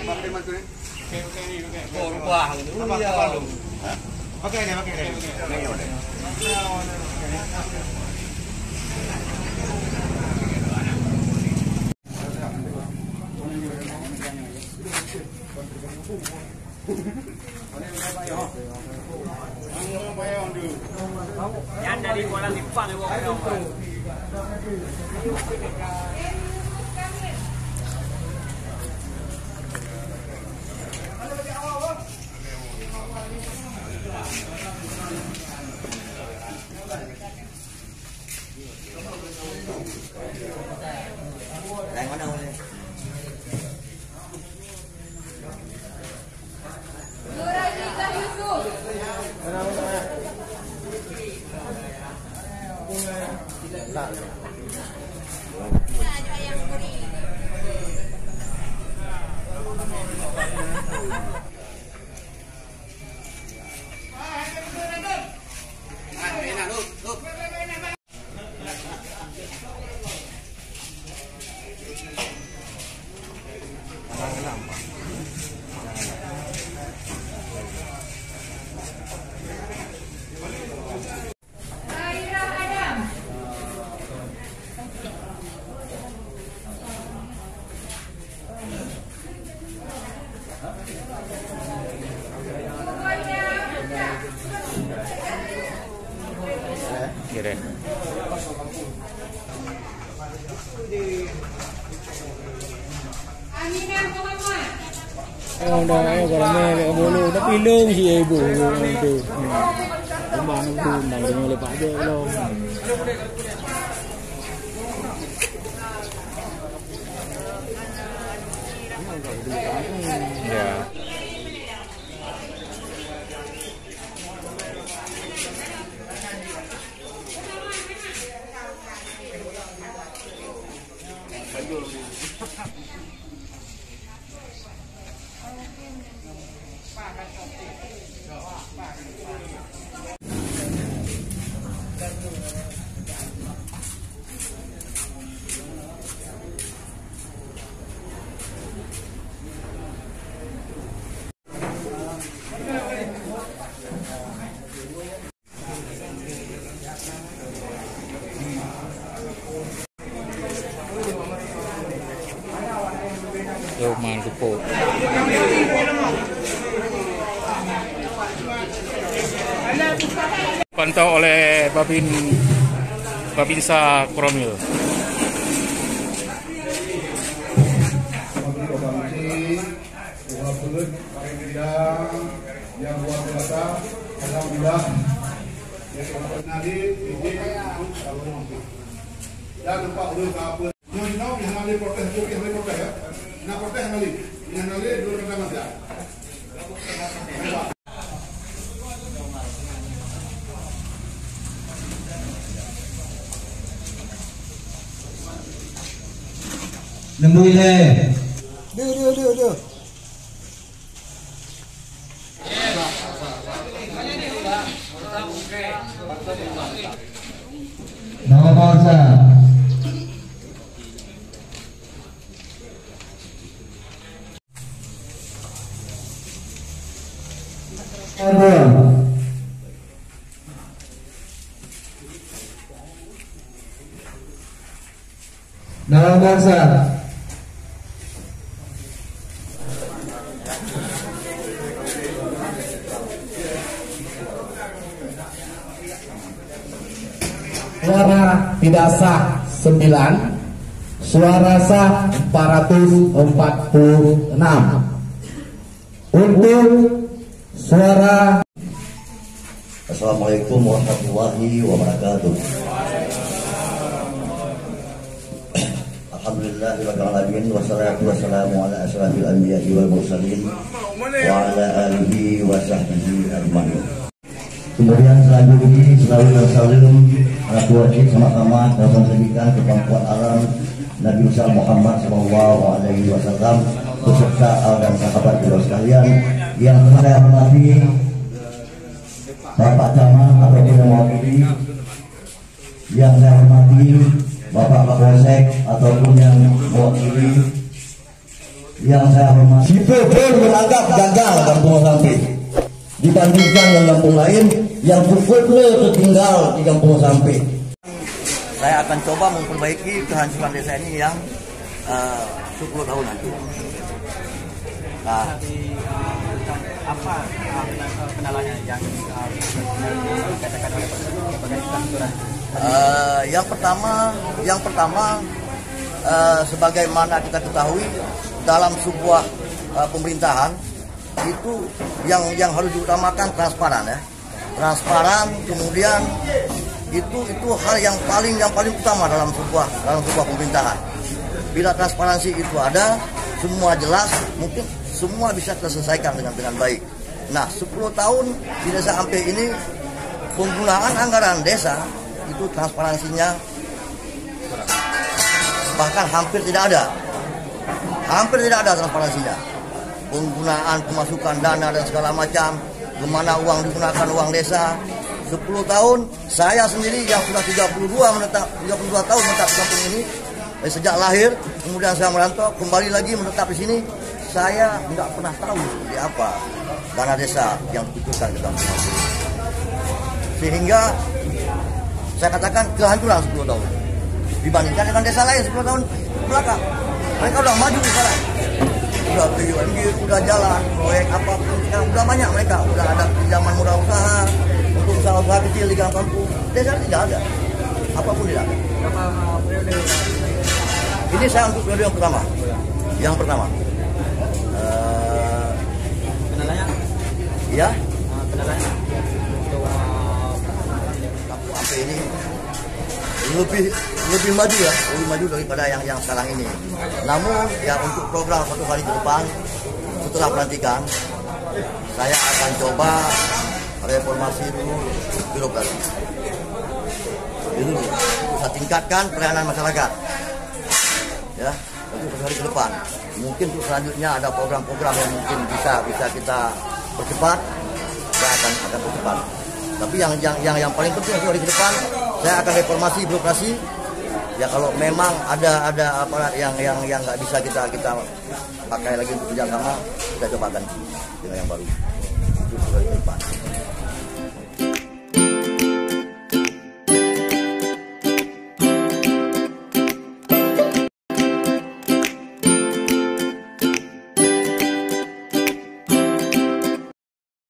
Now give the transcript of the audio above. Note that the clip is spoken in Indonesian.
Oh, rubah gitu. Iya. Pakai deh. Yan dari Kuala Lumpur ya. Đang ở đâu đây? Kira. Oh, dah kalau ni bolu tapi lung si ibu tu. Rumah tu nak dengan lepak je belum. Ya. Roman Rupo. Pantau oleh Babinsa Kromil. Yang luar biasa, alhamdulillah. Dan nampak dulu apa? Yang nanti protes juga yang protes ya. Nak protes nanti, yang nanti dulu kita masih. Nemu ile. Dia. Nama bangsa. Nama bangsa. Suara tidak sah 9, suara sah 446. Untuk suara. Assalamualaikum warahmatullahi wabarakatuh. Alhamdulillahirabbil alamin wassalatu wassalamu ala asyrafil anbiya'i wal mursalin wa ala alihi wa sahbihi ajmain. Kemudian selanjutnya selalu bersalim ratu wajib sama-sama dalam menyaksikan kemampuan alam Nabi Muhammad SAW beserta dan sahabat beliau sekalian yang saya hormati Bapak Camat ataupun mewakili, yang saya hormati Bapak Kapolsek ataupun yang mewakili, yang saya hormati, si Pupul menganggap gagal kampung Sampai dibandingkan dengan kampung lain yang Pupul tertinggal di kampung Sampai. Saya akan coba memperbaiki kehancuran desa ini yang 10 tahun nanti. Nah, apa kendalanya yang dikatakan oleh sebagai kehancuran? yang pertama sebagaimana kita ketahui dalam sebuah pemerintahan itu yang harus diutamakan transparan ya. Transparan, kemudian itu hal yang paling utama dalam sebuah pemerintahan. Bila transparansi itu ada, semua jelas, mungkin semua bisa terselesaikan dengan baik. Nah, 10 tahun di desa Ampe ini penggunaan anggaran desa itu transparansinya bahkan hampir tidak ada. Hampir tidak ada transparansinya. Penggunaan pemasukan dana dan segala macam, kemana uang digunakan, uang desa. 10 tahun saya sendiri yang sudah 32 tahun menetap di kampung ini, sejak lahir, kemudian saya merantau, kembali lagi menetap di sini, saya nggak pernah tahu seperti apa dana desa yang dibutuhkan ke kampung ini. Sehingga saya katakan kehancuran 10 tahun dibandingkan dengan desa lain 10 tahun belakang. Mereka udah maju sekarang, udah BUMD, udah jalan, proyek apapun, sekarang udah banyak mereka, udah ada pinjaman modal usaha untuk usaha kecil di kampung. Desa tidak ada, apapun tidak ada. Ini saya untuk periode yang pertama. Yang pertama. Kendalanya? Ya. Kendalanya untuk Kampung Ampe ini lebih maju ya, lebih maju daripada yang sekarang ini. Namun ya untuk program satu hari ke depan setelah pelantikan saya akan coba reformasi dulu birokrasi. Itu bisa tingkatkan pelayanan masyarakat. Ya, untuk satu hari ke depan. Mungkin untuk selanjutnya ada program-program yang mungkin bisa kita percepat, saya akan percepat. Tapi yang paling penting untuk hari ke depan, saya akan reformasi birokrasi. Ya kalau memang ada aparat yang nggak bisa kita pakai lagi untuk kerjasama, kita coba ganti dengan yang baru. Itu hari ke depan.